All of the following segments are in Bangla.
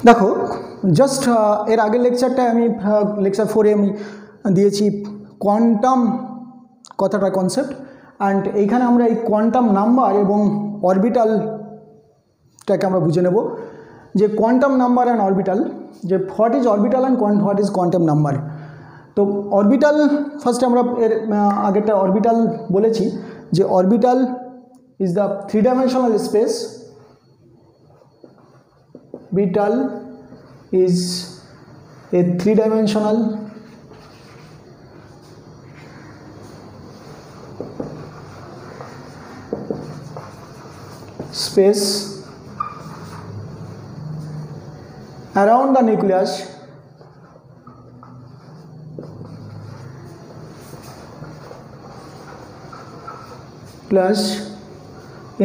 দেখো জাস্ট এর আগের লেকচারটায় আমি লেকচার 4-এ আমি দিয়েছি কোয়ান্টাম কথাটা কনসেপ্ট, অ্যান্ড এইখানে আমরা এই কোয়ান্টাম নাম্বার এবং অরবিটালটাকে আমরা বুঝে নেব যে কোয়ান্টাম নাম্বার অ্যান্ড অরবিটাল, যে what is orbital and what is quantum number. তো অরবিটাল ফার্স্টে আমরা এর আগেরটা অরবিটাল বলেছি যে orbital is the 3-dimensional space. Orbital is a 3-dimensional space around the nucleus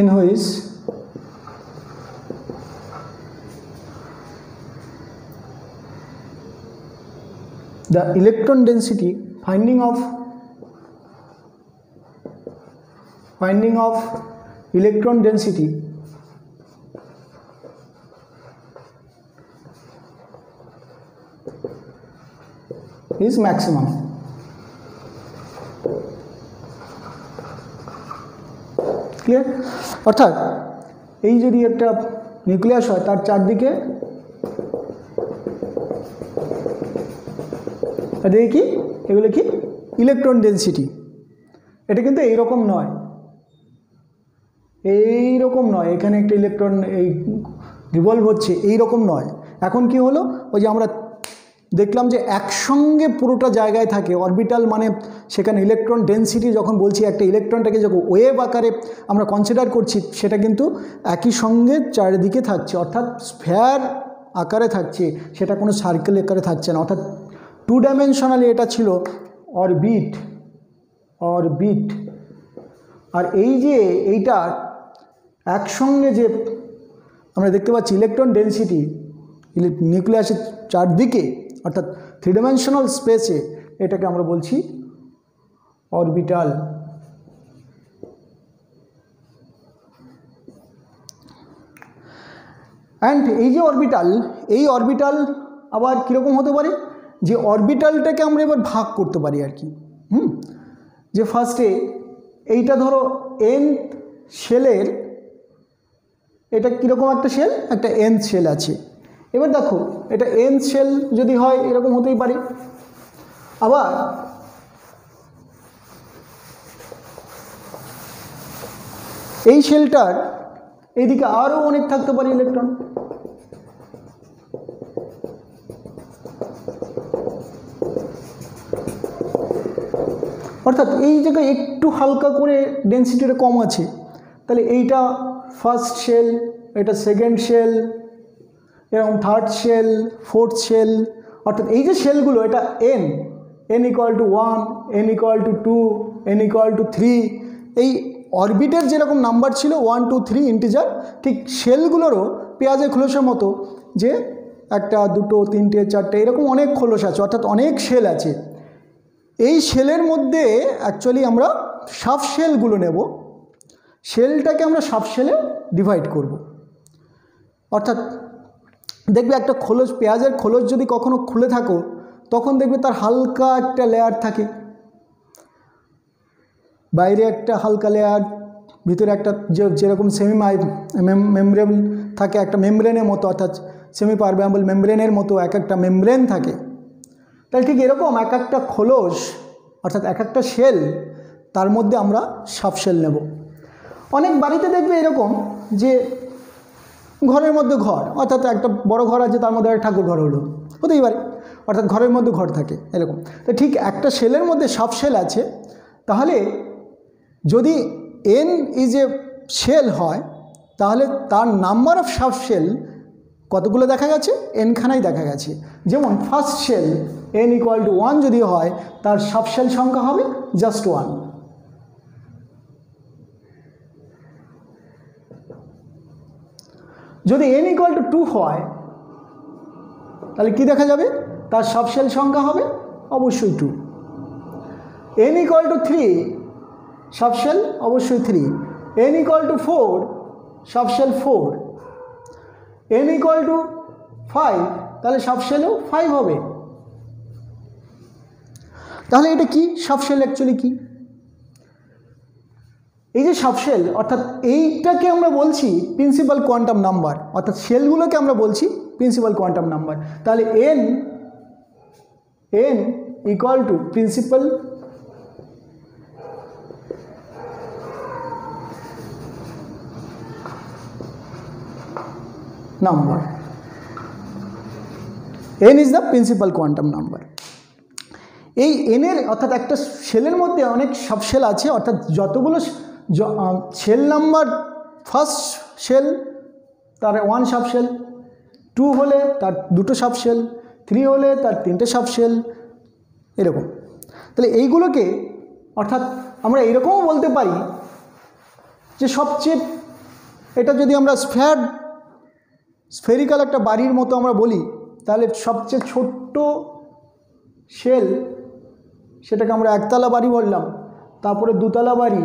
in which the electron density finding of electron density is maximum. Clear? অর্থাৎ এই যদি একটা নিউক্লিয়াস হয় তার চারদিকে দেখি কি এগুলো কি ইলেকট্রন ডেন্সিটি। এটা কিন্তু এইরকম নয়, এখানে একটা ইলেকট্রন এই রিভলভ হচ্ছে এইরকম নয়। এখন কি হলো, ওই যে আমরা দেখলাম যে একসঙ্গে পুরোটা জায়গায় থাকে অরবিটাল, মানে সেখানে ইলেকট্রন ডেন্সিটি যখন বলছি একটা ইলেকট্রনটাকে যখন ওয়েভ আকারে আমরা কনসিডার করছি সেটা কিন্তু একই সঙ্গে চারিদিকে থাকছে, অর্থাৎ স্ফেয়ার আকারে থাকছে, সেটা কোনো সার্কেল আকারে থাকছে না। অর্থাৎ 2-dimensionally এটা ছিল অরবিট। আর এই যে এইটা একসঙ্গে যে আমরা দেখতে পাচ্ছি ইলেকট্রন ডেন্সিটি নিউক্লিয়াসের চারদিকে, অর্থাৎ 3-dimensional স্পেসে, এটাকে আমরা বলছি অরবিটাল। অ্যান্ড এই যে অরবিটাল আবার কীরকম হতে পারে, যে অরবিটালটাকে আমরা এবার ভাগ করতে পারি আর কি। যে ফার্স্টে এইটা ধরো nth শেলের, এটা কীরকম একটা শেল, একটা nth শেল আছে। এবার দেখো এটা nth শেল যদি হয় এরকম হতেই পারে। আবার এই শেলটার এইদিকে আরও অনেক থাকতে পারে ইলেকট্রন। অর্থাৎ এই জায়গায় একটু হালকা করে ডেন্সিটিটা কম আছে, তাহলে এইটা ফার্স্ট শেল, এটা সেকেন্ড শেল, এরকম থার্ড শেল, ফোর্থ শেল। অর্থাৎ এই যে শেলগুলো, এটা n = 1, n = 2, n = 3, এই অরবিটের যেরকম নাম্বার ছিল 1 2 3 ইন্টিজার, ঠিক শেলগুলোরও পেঁয়াজের খোলসের মতো যে 1 2 3 4 এরকম অনেক খোলস আছে, অর্থাৎ অনেক শেল আছে। এই শেলের মধ্যে অ্যাকচুয়ালি আমরা সাব শেলগুলো নেব, শেলটাকে আমরা সাব শেলে ডিভাইড করব। অর্থাৎ দেখবে একটা খোলস, পেঁয়াজের খোলস যদি কখনো খুলে থাকো তখন দেখবে তার হালকা একটা লেয়ার থাকে, বাইরে একটা হালকা লেয়ার, ভিতরে একটা যেরকম সেমি মেমব্রেন থাকে, একটা মেমব্রেনের মতো, অর্থাৎ সেমি পারমেবল মেমব্রেনের মতো এক একটা মেমব্রেন থাকে। তাহলে ঠিক এরকম এক একটা খোলস, অর্থাৎ এক একটা শেল, তার মধ্যে আমরা সাব শেল নেব। অনেক বাড়িতে দেখবে এরকম যে ঘরের মধ্যে ঘর, অর্থাৎ একটা বড় ঘর আছে, তার মধ্যে একটা ঠাকুর ঘর হলো, হতেই পারে, অর্থাৎ ঘরের মধ্যে ঘর থাকে এরকম। তো ঠিক একটা শেলের মধ্যে সাব শেল আছে, তাহলে যদি n ইজ এ শেল হয় তাহলে তার নাম্বার অফ সাব শেল কতগুলো দেখা গেছে, n খানাই দেখা গেছে। যেমন ফার্স্ট শেল n = 1 যদি হয়, তার সাব শেল সংখ্যা হবে জাস্ট 1। যদি n = 2 হয় তাহলে কি দেখা যাবে, তার সাব শেল সংখ্যা হবে অবশ্যই 2। n = 3, সাব শেল অবশ্যই 3। n = 4, sub shell 4। n = 5, তাহলে সাবশেলও 5 হবে। তাহলে এটা কি সাবশেল? অ্যাকচুয়ালি কি এই যে সাবশেল, অর্থাৎ এইটাকে আমরা বলছি প্রিন্সিপাল কোয়ান্টাম নাম্বার, অর্থাৎ শেলগুলোকে আমরা বলছি প্রিন্সিপাল কোয়ান্টাম নাম্বার। তাহলে n equal two principal number, n is the principal quantum number. এই n এর অর্থাৎ একটা শেলের মধ্যে অনেক সাবশেল আছে, অর্থাৎ যতগুলো শেল নাম্বার, ফার্স্ট শেল তার 1 সাবশেল, 2 হলে তার 2টো সাবশেল, 3 হলে তার 3টে সাবশেল, এরকম। তাহলে এইগুলোকে অর্থাৎ আমরা এরকমও বলতে পারি যে সবচেয়ে, এটা যদি আমরা স্ফেরিক্যাল একটা বাড়ির মতো আমরা বলি, তাহলে সবচেয়ে ছোট্ট শেল সেটাকে আমরা একতলা বাড়ি বললাম, তারপরে 2তলা বাড়ি,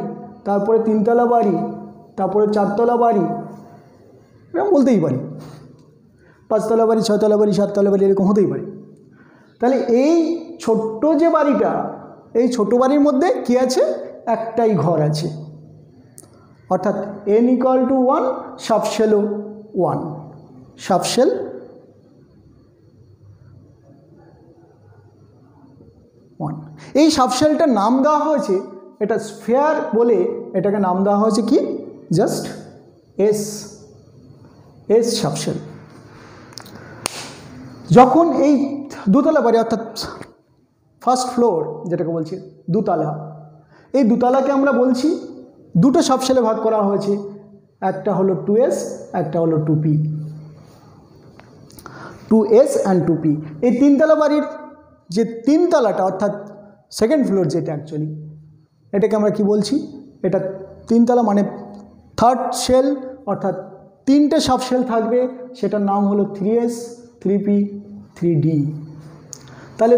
তারপরে 3তলা বাড়ি, তারপরে 4তলা বাড়ি, এরকম বলতেই পারি। 5তলা বাড়ি, 6তলা বাড়ি, 7তলা বাড়ি, এরকম হতেই পারে। তাহলে এই ছোট্ট যে বাড়িটা, এই ছোট বাড়ির মধ্যে কি আছে? একটাই ঘর আছে, অর্থাৎ n ইকুয়াল টু 1, সাবশেলও 1, সাবশেল 1। এই সাবশেলটার নাম দেওয়া হয়েছে, এটা স্ফেয়ার বলে এটাকে নাম দেওয়া হয়েছে কি? Just S subshell. যখন এই 2তলা বাড়ি অর্থাৎ ফার্স্ট ফ্লোর যেটাকে বলছি 2তলা, এই 2তলাকে আমরা বলছি 2টো সাবশেলে ভাগ করা হয়েছে, একটা হলো 2s, একটা হলো 2p, 2s অ্যান্ড 2p। এই 3তলা বাড়ির যে 3তলাটা অর্থাৎ সেকেন্ড ফ্লোর যেটা অ্যাকচুয়ালি, এটাকে আমরা কি বলছি? এটা 3তলা মানে থার্ড শেল, অর্থাৎ 3টে সাবশেল থাকবে, সেটার নাম হলো 3s, 3p, 3d। তাহলে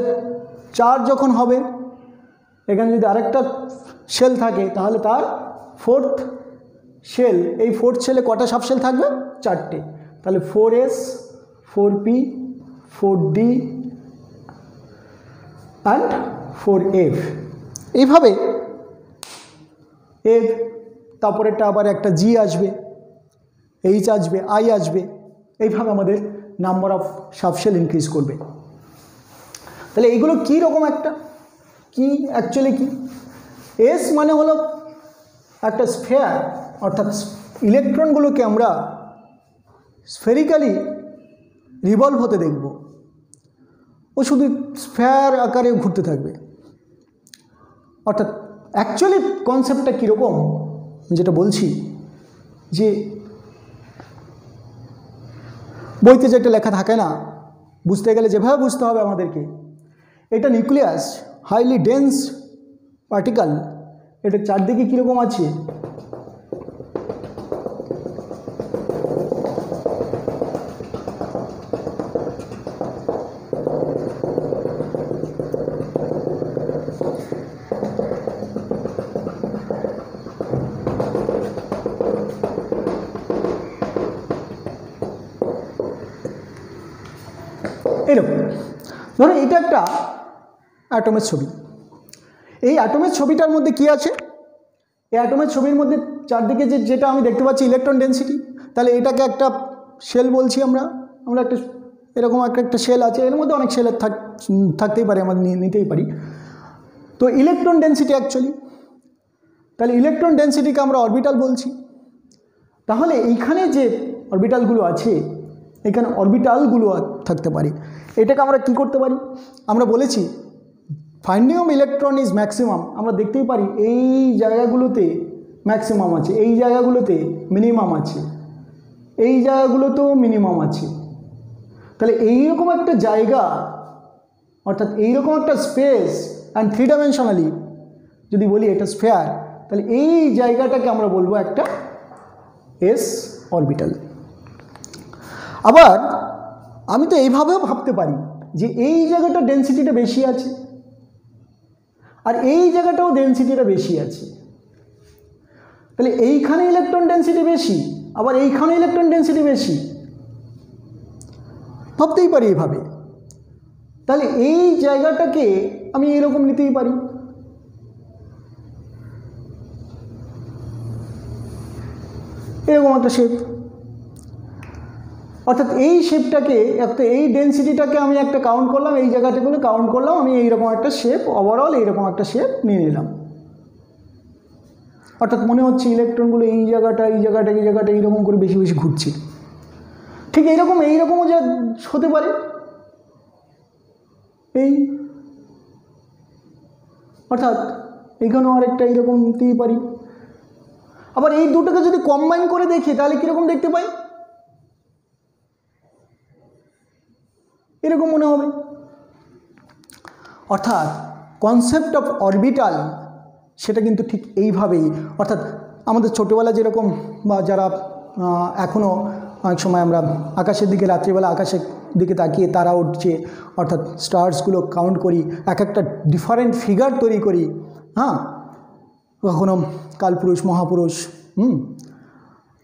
4 যখন হবে, এখানে যদি আরেকটা শেল থাকে, তাহলে তার 4th শেল, এই 4th শেলে কটা সাবশেল থাকবে? 4টে। তাহলে 4s, 4p, 4d and 4f। এইভাবে f, তারপরেটা আবার একটা g আসবে, h আসবে, i আসবে, এইভাবে আমাদের নাম্বার অফ সাবশেল ইনক্রিজ করবে। তাহলে এইগুলো কী রকম একটা কি অ্যাকচুয়ালি কি? এস মানে হলো একটা স্ফেয়ার, অর্থাৎ ইলেকট্রনগুলোকে আমরা স্ফেরিক্যালি রিভলভ হতে দেখব, ও শুধু স্ফেয়ার আকারে ঘুরতে থাকবে। অর্থাৎ অ্যাকচুয়ালি কনসেপ্টটা কীরকম, যেটা বলছি যে বইতে যেটা লেখা থাকে না, বুঝতে গেলে যেভাবে বুঝতে হবে আমাদেরকে, এটা নিউক্লিয়াস, হাইলি ডেন্স পার্টিকেল, এটা চারদিকে কীরকম আছে, এরকম। ধরো এটা একটা অ্যাটমের ছবি, এই অ্যাটমের ছবিটার মধ্যে কি আছে? এই অ্যাটমের ছবির মধ্যে চারদিকে যেটা আমি দেখতে পাচ্ছি ইলেকট্রন ডেন্সিটি, তাহলে এটাকে একটা শেল বলছি আমরা একটা এরকম একটা শেল আছে, এর মধ্যে অনেক শেলের থাকতেই পারে, আমরা নিতেই পারি। তো ইলেকট্রন ডেন্সিটি অ্যাকচুয়ালি, তাহলে ইলেকট্রন ডেন্সিটিকে আমরা অরবিটাল বলছি। তাহলে এইখানে যে অরবিটালগুলো আছে, এখানে অরবিটালগুলো থাকতে পারে, এটাকে আমরা কি করতে পারি? আমরা বলেছি finding of electron is maximum. আমরা দেখতেই পারি এই জায়গাগুলোতে ম্যাক্সিমাম আছে, এই জায়গাগুলোতে মিনিমাম আছে, এই জায়গাগুলোতেও মিনিমাম আছে। তাহলে এইরকম একটা জায়গা, অর্থাৎ এইরকম একটা স্পেস অ্যান্ড 3 ডাইমেনশনালি যদি বলি এটা স্ফেয়ার, তাহলে এই জায়গাটাকে আমরা বলবো একটা এস অরবিটাল। আবার আমি তো এইভাবেও ভাবতে পারি যে এই জায়গাটা ডেন্সিটিটা বেশি আছে, আর এই জায়গাটাও ডেন্সিটিটা বেশি আছে। তাহলে এইখানে ইলেকট্রন ডেন্সিটি বেশি, আবার এইখানে ইলেকট্রন ডেন্সিটি বেশি। ভাবতেই পারি এভাবে। তাহলে এই জায়গাটাকে আমি এরকম নিতেই পারি। এরকম একটা শেপ, অর্থাৎ এই শেপটাকে একটা, এই ডেন্সিটিটাকে আমি একটা কাউন্ট করলাম, এই জায়গাটাগুলো কাউন্ট করলাম, আমি এইরকম একটা শেপ, ওভারঅল এইরকম একটা শেপ নিয়ে নিলাম। অর্থাৎ মনে হচ্ছে ইলেকট্রনগুলো এই জায়গাটা এইরকম করে বেশি বেশি ঘুরছে। ঠিক এইরকমও যা হতে পারে, এই অর্থাৎ এখানেও আরেকটা এইরকম নিতেই পারি। আবার এই দুটোকে যদি কম্বাইন করে দেখি তাহলে কীরকম দেখতে পাই, এরকম মনে হবে। অর্থাৎ কনসেপ্ট অফ অরবিটাল সেটা কিন্তু ঠিক এইভাবেই, অর্থাৎ আমাদের ছোটোবেলা যেরকম, বা যারা এখনও অনেক সময় আমরা আকাশের দিকে, রাত্রিবেলা আকাশের দিকে তাকিয়ে তারা উঠছে, অর্থাৎ স্টার্সগুলো কাউন্ট করি, এক একটা ডিফারেন্ট ফিগার তৈরি করি। হ্যাঁ, কখনো কালপুরুষ, মহাপুরুষ,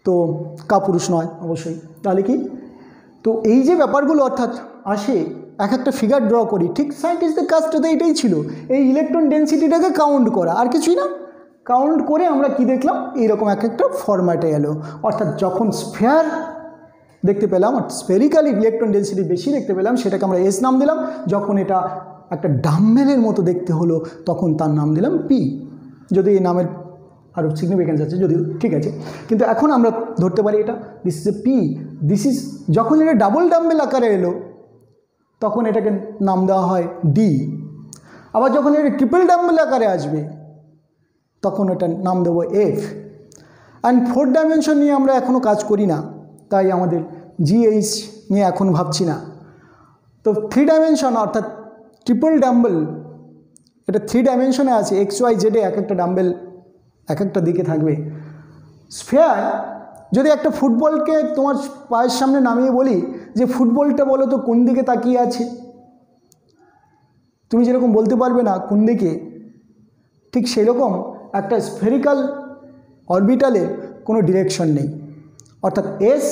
তো কাপুরুষ নয় অবশ্যই, তাহলে কি, তো এই যে ব্যাপারগুলো অর্থাৎ আসে, এক একটা ফিগার ড্র করি। ঠিক সায়েন্টিস্টদের কাজটা তো এটাই ছিল, এই ইলেকট্রন ডেন্সিটিটাকে কাউন্ট করা, আর কিছুই না। কাউন্ট করে আমরা কি দেখলাম, এইরকম এক একটা ফরম্যাটে এলো। অর্থাৎ যখন স্ফেয়ার দেখতে পেলাম, স্ফেরিক্যাল ইলেকট্রন ডেন্সিটি বেশি দেখতে পেলাম, সেটাকে আমরা এস নাম দিলাম। যখন এটা একটা ডাম্বেলের মতো দেখতে হলো, তখন তার নাম দিলাম পি। যদি এই নামের আরও সিগনিফিক্যান্স আছে যদিও, ঠিক আছে, কিন্তু এখন আমরা ধরতে পারি এটা this is A P. This is, যখন এটা ডাবল ডাম্বেল আকারে এলো তখন এটাকে নাম দেওয়া হয় ডি। আবার যখন এটা ট্রিপল ডাম্বেল আকারে আসবে তখন এটার নাম দেবো এফ। অ্যান্ড 4 ডাইমেনশন নিয়ে আমরা এখনও কাজ করি না, তাই আমাদের জিএইচ নিয়ে এখন ভাবছি না। তো 3 ডাইমেনশন অর্থাৎ ট্রিপল ডাম্বেল, এটা 3 ডাইমেনশনে আছে, এক্স ওয়াই জেডে এক একটা ডাম্বেল এক একটা দিকে থাকবে। স্ফেয়ার, যদি একটা ফুটবলকে তোমার পায়ের সামনে নামিয়ে বলি যে ফুটবলটা বলো তো কোন দিকে তাকিয়ে আছে, তুমি যেরকম বলতে পারবে না কোন দিকে, ঠিক সেরকম একটা স্ফেরিক্যাল অরবিটালের কোনো ডিরেকশন নেই। অর্থাৎ এস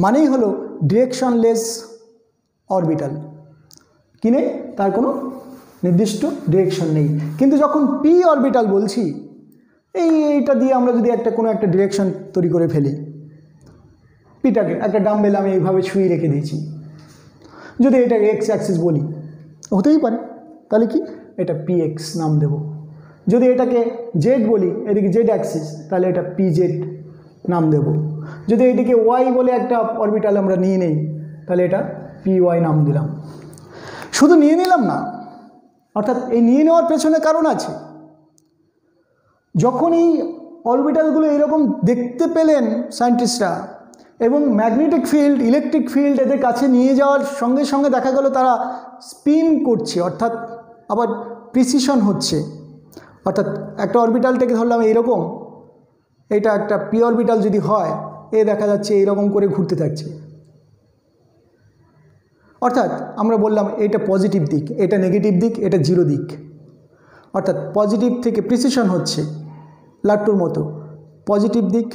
মানেই হলো ডিরেকশনলেস অরবিটাল, কি নেই, তার কোনো নির্দিষ্ট ডিরেকশন নেই। কিন্তু যখন পি অরবিটাল বলছি, এইটা দিয়ে আমরা যদি কোনো একটা ডিরেকশন তৈরি করে ফেলি, পিটাকে একটা ডাম্বেল আমি এইভাবে ছুঁয়ে রেখে দিয়েছি, যদি এটাকে এক্স অ্যাক্সিস বলি, হতেই পারে, তাহলে কি, এটা পি এক্স নাম দেব। যদি এটাকে জেড বলি, এদিকে জেড অ্যাক্সিস, তাহলে এটা পি জেড নাম দেব। যদি এটিকে ওয়াই বলে একটা অরবিটাল আমরা নিয়ে নেই, তাহলে এটা পি ওয়াই নাম দিলাম। শুধু নিয়ে নিলাম না, অর্থাৎ এই নিয়ে নেওয়ার পেছনে কারণ আছে। যখন এই অরবিটালগুলো এরকম দেখতে পেলেন সায়েন্টিস্টরা, এবং ম্যাগনেটিক ফিল্ড, ইলেকট্রিক ফিল্ড এদের কাছে নিয়ে যাওয়ার সঙ্গে সঙ্গে দেখা গেল তারা স্পিন করছে, অর্থাৎ আবার প্রিসিশন হচ্ছে। অর্থাৎ একটা অরবিটালটাকে ধরলাম এইরকম, এটা একটা পি অরবিটাল যদি হয়, দেখা যাচ্ছে এইরকম করে ঘুরতে থাকছে। অর্থাৎ আমরা বললাম এটা পজিটিভ দিক, এটা নেগেটিভ দিক, এটা জিরো দিক। অর্থাৎ পজিটিভ থেকে প্রিসিশন হচ্ছে লাট্টুর মতো, পজিটিভ দিক,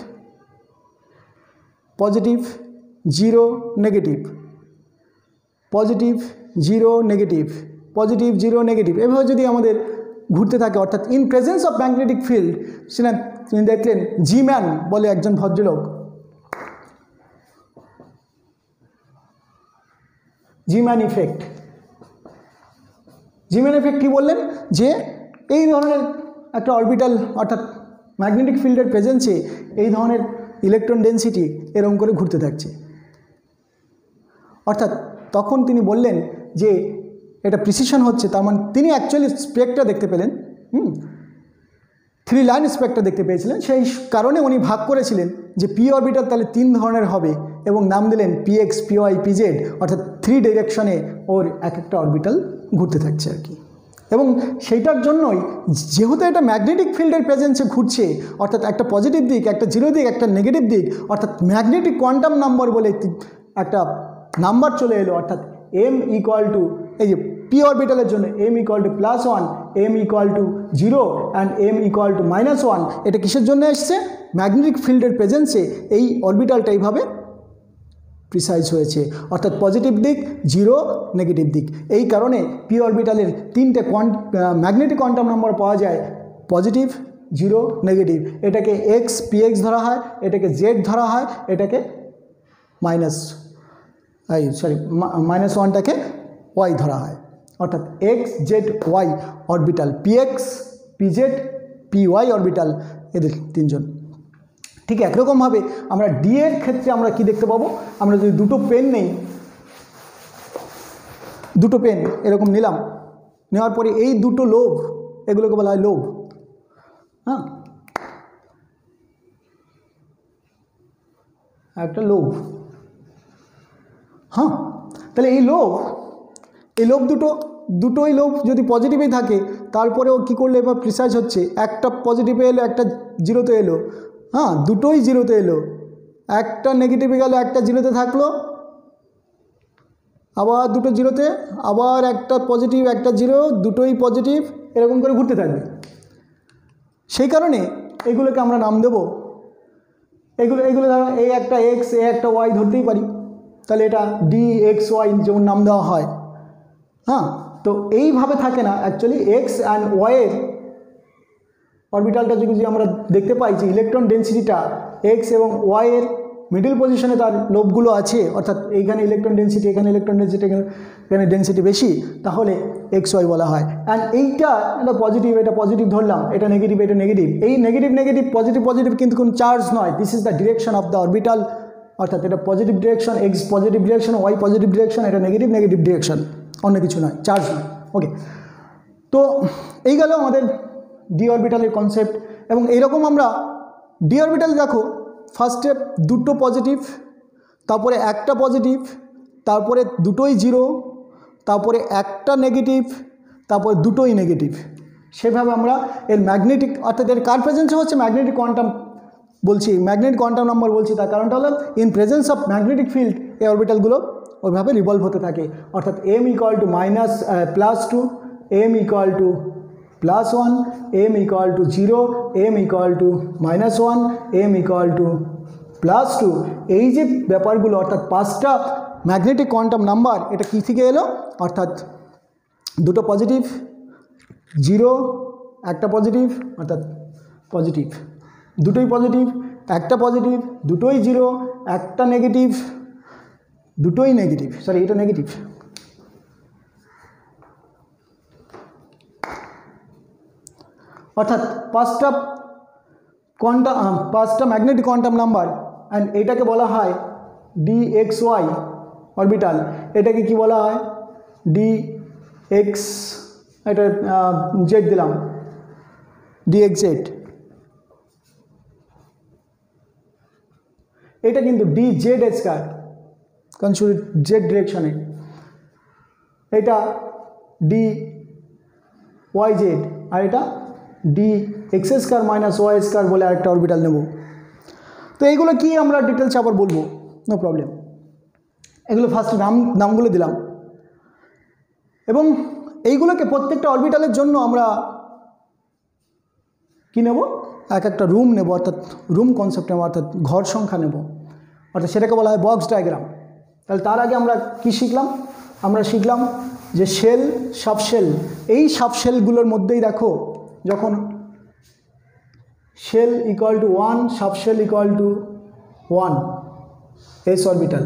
positive, zero, negative, positive, zero, negative, positive, zero, negative, এভাবে যদি আমাদের ঘুরতে থাকে, অর্থাৎ in presence of magnetic field. সেটা তিনি দেখলেন, জি ম্যান বলে একজন ভদ্রলোক, জি ম্যান ইফেক্ট। জি ম্যান ইফেক্ট কী বললেন, যে এই ধরনের একটা অরবিটাল, অর্থাৎ ম্যাগনেটিক ফিল্ডের প্রেজেন্সে এই ধরনের ইলেকট্রন ডেন্সিটি এরকম করে ঘুরতে থাকছে। অর্থাৎ তখন তিনি বললেন যে এটা প্রিসিশন হচ্ছে, তার মানে তিনি অ্যাকচুয়ালি স্পেক্ট্রা দেখতে পেলেন, 3 লাইন স্পেক্ট্রা দেখতে পেয়েছিলেন। সেই কারণে উনি ভাগ করেছিলেন যে পি অরবিটাল তাহলে 3 ধরনের হবে, এবং নাম দিলেন পিএক্স, পিওয়াই, পিজেড, অর্থাৎ 3 ডিরেকশনে ওর এক একটা অরবিটাল ঘুরতে থাকছে আর কি। এবং সেইটার জন্যই যেহেতু এটা ম্যাগনেটিক ফিল্ডের প্রেজেন্সে ঘুরছে, অর্থাৎ একটা পজিটিভ দিক, একটা জিরো দিক, একটা নেগেটিভ দিক, অর্থাৎ ম্যাগনেটিক কোয়ান্টাম নাম্বার বলে একটা নাম্বার চলে এলো। অর্থাৎ এম ইকুয়াল টু, এই যে পি অরবিটালের জন্য m equal to +1, m equal to 0 and m equal to -1। এটা কিসের জন্য এসছে, ম্যাগনেটিক ফিল্ডের প্রেজেন্সে এই অরবিটালটা এইভাবে প্রিসাইজ হয়েছে, অর্থাৎ পজিটিভ দিক, জিরো, নেগেটিভ দিক। এই কারণে পি অরবিটালের তিনটে ম্যাগনেটিক কোয়ান্টাম নাম্বার পাওয়া যায়, পজিটিভ, জিরো, নেগেটিভ। এটাকে এক্স, পিএক্স ধরা হয়, এটাকে জেড ধরা হয়, এটাকে মাইনাস ওয়ানটাকে ওয়াই ধরা হয়, অর্থাৎ X, Z, Y orbital, px, pz, py orbital, এদের তিনজন। ঠিক একরকমভাবে আমরা ডি এর ক্ষেত্রে আমরা কি দেখতে পাবো, আমরা যদি দুটো পেন নেই, দুটো পেন এরকম নিলাম, নেওয়ার পরে এই দুটো লোভ, এগুলোকে বলা হয় লোভ। হ্যাঁ, একটা লোভ। হ্যাঁ, তাহলে এই লোভ দুটোই লোভ যদি পজিটিভই থাকে, তারপরেও কী করলে এবার প্রিসাইজ হচ্ছে, একটা পজিটিভে এলো, একটা জিরোতে এলো। হ্যাঁ, দুটোই জিরোতে এলো, একটা নেগেটিভে গেল, একটা জিরোতে থাকলো, আবার দুটো জিরোতে, আবার একটা পজিটিভ, একটা জিরো, দুটোই পজিটিভ, এরকম করে ঘুরতে থাকবে। সেই কারণে এগুলোকে আমরা নাম দেব, এগুলো ধরো এই একটা এক্স, এ একটা ওয়াই ধরতেই পারি, তাহলে এটা ডি এক্স ওয়াই যেমন নাম দেওয়া হয়। হ্যাঁ, তো এইভাবে থাকে না, অ্যাকচুয়ালি এক্স অ্যান্ড ওয়াইয়ের অরবিটালটা যদি আমরা দেখতে পাই যে ইলেকট্রন ডেন্সিটিটা এক্স এবং ওয়াইয়ের মিডল পজিশনে তার লোবগুলো আছে, অর্থাৎ এইখানে ইলেকট্রন ডেন্সিটি, এখানে ইলেকট্রন ডেন্সিটি, এখানে ডেন্সিটি বেশি, তাহলে এক্স ওয়াই বলা হয়। অ্যান্ড এইটা পজিটিভ, এটা পজিটিভ ধরলাম, এটা নেগেটিভ, এটা নেগেটিভ। এই নেগেটিভ নেগেটিভ, পজিটিভ পজিটিভ কিন্তু কোনো চার্জ নয়, this is the direction of the orbital, অর্থাৎ এটা positive direction, X positive direction, Y positive direction, এটা নেগেটিভ নেগেটিভ ডিরেকশন, অন্য কিছু নয়, চার্জ নয়। ওকে, তো এই গেল আমাদের ডি অরবিটালের কনসেপ্ট। এবং এইরকম আমরা ডি অরবিটাল দেখো, ফার্স্টে দুটো পজিটিভ, তারপরে একটা পজিটিভ, তারপরে দুটোই জিরো, তারপরে একটা নেগেটিভ, তারপরে দুটোই নেগেটিভ। সেভাবে আমরা এর ম্যাগনেটিক, অর্থাৎ এর কার প্রেজেন্সে হচ্ছে ম্যাগনেটিক কোয়ান্টাম বলছি, ম্যাগনেটিক কোয়ান্টাম নাম্বার বলছি, তার কারণটা হলো in presence of magnetic field এই অরবিটালগুলো ওইভাবে রিভলভ হতে থাকে, অর্থাৎ m equal to +2, m equal to +1, m equal to 0, m equal to -1, m equal to +2। এই যে ব্যাপারগুলো, অর্থাৎ পাঁচটা ম্যাগনেটিক কোয়ান্টাম নাম্বার, এটা কী থেকে এলো, অর্থাৎ দুটো পজিটিভ, জিরো, একটা পজিটিভ, অর্থাৎ পজিটিভ, দুটোই পজিটিভ, একটা পজিটিভ, দুটোই জিরো, একটা নেগেটিভ, দুটোই নেগেটিভ, সরি এটা নেগেটিভ, অর্থাৎ পাঁচটা ম্যাগনেটিক কোয়ান্টাম নাম্বার। অ্যান্ড এটাকে বলা হয় ডি এক্স ওয়াই অরবিটাল, এটাকে কি বলা হয়, ডি এক্স, এটা জেড দিলাম, ডি এক্স জেড। এটা কিন্তু ডি জেড স্কয়ার, কারণ শুধু জেড ডিরেকশনে, এটা ডি ওয়াই জেড, আর এটা D X square minus Y square বলে আরেকটা অরবিটাল নেব। তো এইগুলো কি আমরা ডিটেলস আবার বলবো, নো প্রবলেম। এগুলো ফার্স্ট নামগুলো দিলাম, এবং এইগুলোকে প্রত্যেকটা অরবিটালের জন্য আমরা কি নেব, এক একটা রুম নেব, অর্থাৎ রুম কনসেপ্ট নেব, অর্থাৎ ঘর সংখ্যা নেব, অর্থাৎ সেটাকে বলা হয় বক্স ডায়াগ্রাম। তাহলে তার আগে আমরা কি শিখলাম, আমরা শিখলাম যে শেল, সাবশেল। এই সাবশেলগুলোর মধ্যেই দেখো, যখন shell equal to 1, subshell equal to 1, S orbital,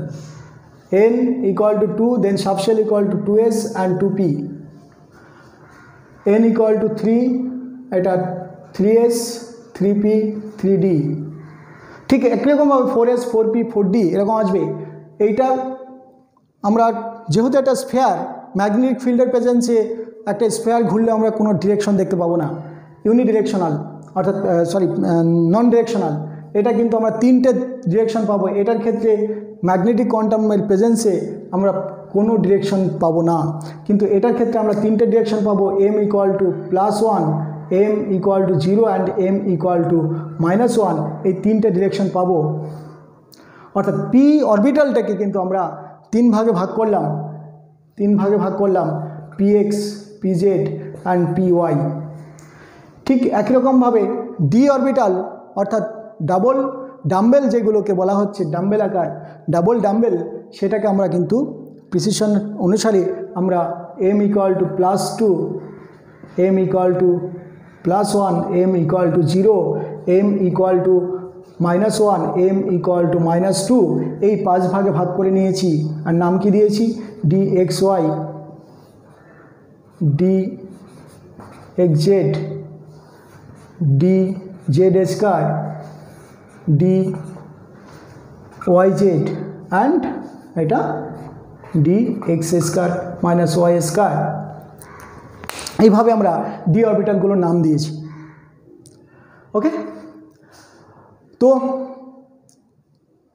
n equal to 2, then subshell equal to 2s and 2p, n equal to 3, এটা 3s, 3p, 3d। ঠিক একরকমভাবে 4s, 4p, 4d এরকম আসবে। এইটা আমরা যেহেতু একটা স্ফেয়ার, ম্যাগনেটিক ফিল্ডের প্রেজেন্সে একটা স্ফেয়ার ঘুরলে আমরা কোনো ডিরেকশন দেখতে পাবো না, ইউনিডিরেকশনাল, অর্থাৎ নন ডিরেকশনাল। এটা কিন্তু আমরা তিনটে ডিরেকশন পাবো, এটার ক্ষেত্রে ম্যাগনেটিক কোয়ান্টামের প্রেজেন্সে আমরা কোনো ডিরেকশন পাবো না, কিন্তু এটার ক্ষেত্রে আমরা তিনটে ডিরেকশন পাবো, m equal to +1, m equal to 0 and m equal to -1, এই তিনটে ডিরেকশন পাবো। অর্থাৎ পি অরবিটালটাকে কিন্তু আমরা তিন ভাগে ভাগ করলাম, px, pz অ্যান্ড py। ঠিক একই রকমভাবে ডি অরবিটাল, অর্থাৎ ডাবল ডাম্বেল যেগুলোকে বলা হচ্ছে ডাম্বেল আকার, ডাবল ডাম্বেল, সেটাকে আমরা কিন্তু প্রিসিশন অনুসারে আমরা m = +2, m = +1, m = 0, m = -1, m = -2 এই 5 ভাগে ভাগ করে নিয়েছি। আর নাম কি দিয়েছি? dxy, dxz, dz², dyz and এটা dx² -y²। এইভাবে আমরা ডি অরবিটালগুলোর নাম দিয়েছি। ওকে, তো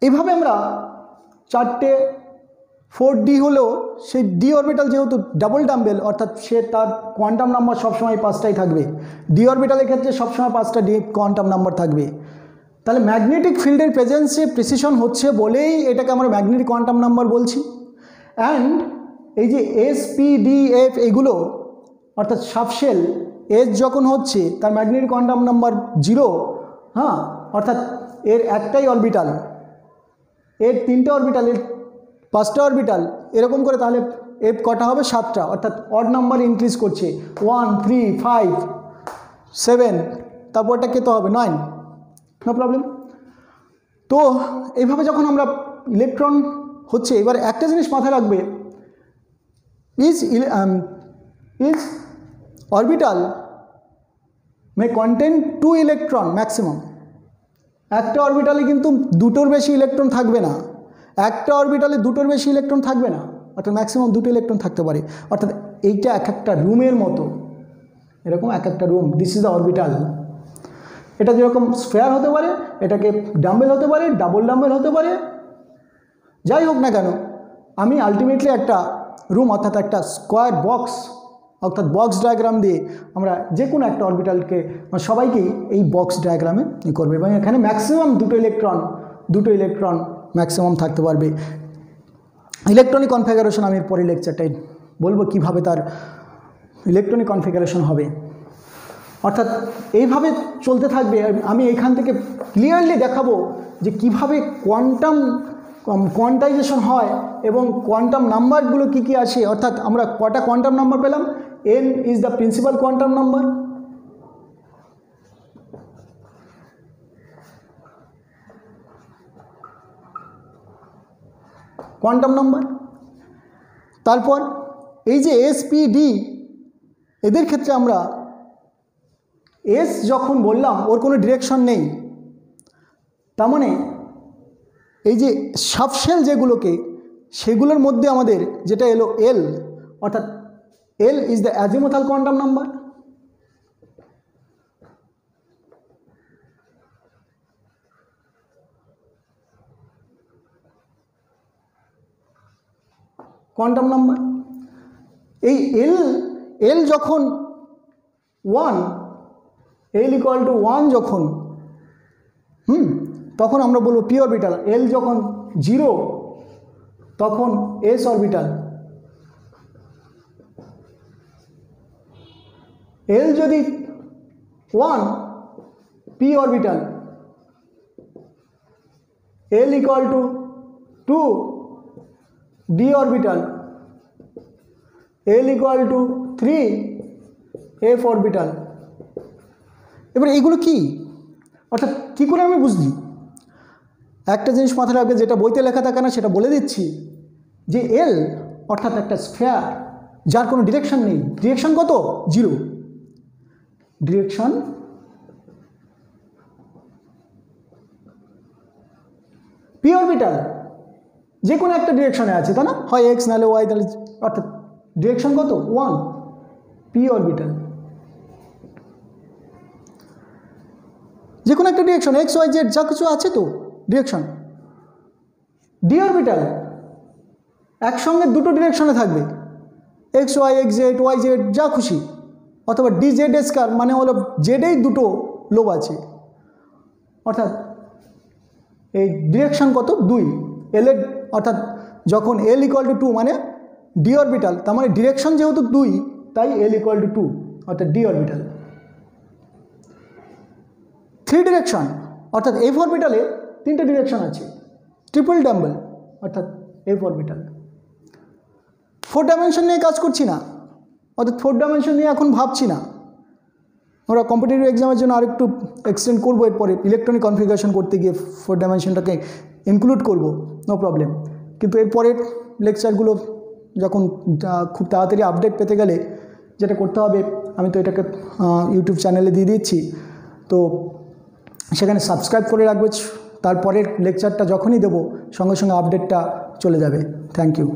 এইভাবে আমরা চারটে 4D হলেও সেই ডি অরবিটাল যেহেতু ডাবল ডাম্বেল, অর্থাৎ সে তার কোয়ান্টাম নাম্বার সবসময় 5টাই থাকবে। ডি অরবিটালের ক্ষেত্রে সবসময় 5টা ডি কোয়ান্টাম নাম্বার থাকবে। তাহলে ম্যাগনেটিক ফিল্ডের প্রেজেন্সে প্রিসিশন হচ্ছে বলেই এটাকে আমরা ম্যাগনেটিক কোয়ান্টাম নাম্বার বলছি। অ্যান্ড এই যে এস, পি, ডি, এফ এগুলো, অর্থাৎ সাবশেল এস যখন হচ্ছে তার ম্যাগনেটিক কোয়ান্টাম নাম্বার 0, হ্যাঁ, অর্থাৎ এর একটাই অরবিটাল, এর 3টে অরবিটাল, এর 5টা অরবিটাল, এরকম করে তাহলে এফ কটা হবে? 7টা, অর্থাৎ অড নাম্বার ইনক্রিজ করছে 1, 3, 5, 7, তারপরটা কে তো হবে 9, নো প্রবলেম। তো এইভাবে যখন আমরা ইলেকট্রন হচ্ছে, এবার একটা জিনিস মাথায় রাখবে, is orbital May contain 2 electron maximum. একটা অরবিটালে কিন্তু 2টোর বেশি ইলেকট্রন থাকবে না, একটা অরবিটালে 2টোর বেশি ইলেকট্রন থাকবে না, অর্থাৎ ম্যাক্সিমাম 2টো ইলেকট্রন থাকতে পারে। অর্থাৎ এইটা এক একটা রুমের মতো, এরকম এক একটা room, this is the orbital. এটা যেরকম স্ফেয়ার হতে পারে, এটাকে ডাম্বেল হতে পারে, ডাবল ডাম্বেল হতে পারে, যাই হোক না কেন, আমি আলটিমেটলি একটা রুম, অর্থাৎ একটা স্কোয়ার বক্স, অর্থাৎ বক্স ডায়াগ্রাম দিয়ে আমরা যে কোনো একটা অরবিটালকে সবাইকেই এই বক্স ডায়াগ্রামে করবে, এবং এখানে ম্যাক্সিমাম 2টো ইলেকট্রন ম্যাক্সিমাম থাকতে পারবে। ইলেকট্রনিক কনফিগারেশন আমি এর পরের লেকচারটাই বলবো কিভাবে তার ইলেকট্রনিক কনফিগারেশন হবে। অর্থাৎ এইভাবে চলতে থাকবে। আমি এইখান থেকে ক্লিয়ারলি দেখাবো যে কিভাবে কোয়ান্টাইজেশন হয় এবং কোয়ান্টাম নাম্বারগুলো কী কী আছে। অর্থাৎ আমরা কটা কোয়ান্টাম নাম্বার পেলাম? n is the principal quantum number, তারপর এই যে এস, পি, ডি, এদের ক্ষেত্রে আমরা এস যখন বললাম ওর কোনো ডিরেকশন নেই, তার মানে এই যে সাবশেল যেগুলোকে, সেগুলোর মধ্যে আমাদের যেটা এলো এল, অর্থাৎ এল is the azimuthal quantum number. এই এল যখন 1, এল = 1 যখন, তখন আমরা বলবো পি অরবিটাল। এল যখন 0 তখন এস অরবিটাল। এল যদি 1 পি অরবিটাল, এল = 2 ডি অরবিটাল, এল = 3 এফ অরবিটাল। এবার এইগুলো কি, অর্থাৎ কী করে আমি বুঝলি? একটা জিনিস মাথায় রাখবে, যেটা বইতে লেখা থাকে না সেটা বলে দিচ্ছি, যে এল অর্থাৎ একটা স্ফেয়ার যার কোনো ডিরেকশন নেই। ডিরেকশন কত? 0। ডিরেকশন পি অরবিটাল যে কোনো একটা ডিরেকশনে আছে, তাই না? হয় এক্স নাহলে ওয়াই, তাহলে অর্থাৎ ডিরেকশন কত? 1 পি অরবিটাল। যে কোনো একটা ডিরেকশন এক্স, ওয়াই, জেড যা কিছু আছে তো ডিরেকশন। ডি অরবিটাল একসঙ্গে 2টো ডিরেকশনে থাকবে, X Y, X Z, Y Z, যা খুশি, অথবা dz² মানে হলো জেডেই 2টো লোব আছে, অর্থাৎ এই ডিরেকশন কত? 2 এল এর, অর্থাৎ যখন এল = 2 মানে ডি অরবিটাল, তার মানে ডিরেকশন যেহেতু 2 তাই এল = 2 অর্থাৎ ডি অরবিটাল। 3 ডিরেকশন অর্থাৎ এফ অরবিটালে তিনটে ডিরেকশন আছে, ট্রিপল ডাম্বেল অর্থাৎ এফ অরবিটাল। 4 ডাইমেনশন নিয়ে কাজ করছি না, অর্থাৎ 4 ডাইমেনশন নিয়ে এখন ভাবছি না। আমরা কম্পিটিটিভ এক্সামের জন্য আরেকটু এক্সটেন্ড করবো, এরপরে ইলেকট্রনিক কনফিগারেশন করতে গিয়ে 4 ডাইমেনশনটাকে ইনক্লুড করব, নো প্রবলেম। কিন্তু এরপরের লেকচারগুলো যখন খুব তাড়াতাড়ি আপডেট পেতে গেলে যেটা করতে হবে, আমি তো এটাকে ইউটিউব চ্যানেলে দিয়ে দিচ্ছি, তো সেখানে সাবস্ক্রাইব করে রাখবে। তারপরের লেকচারটা যখনই দেবো সঙ্গে সঙ্গে আপডেটটা চলে যাবে। Thank you.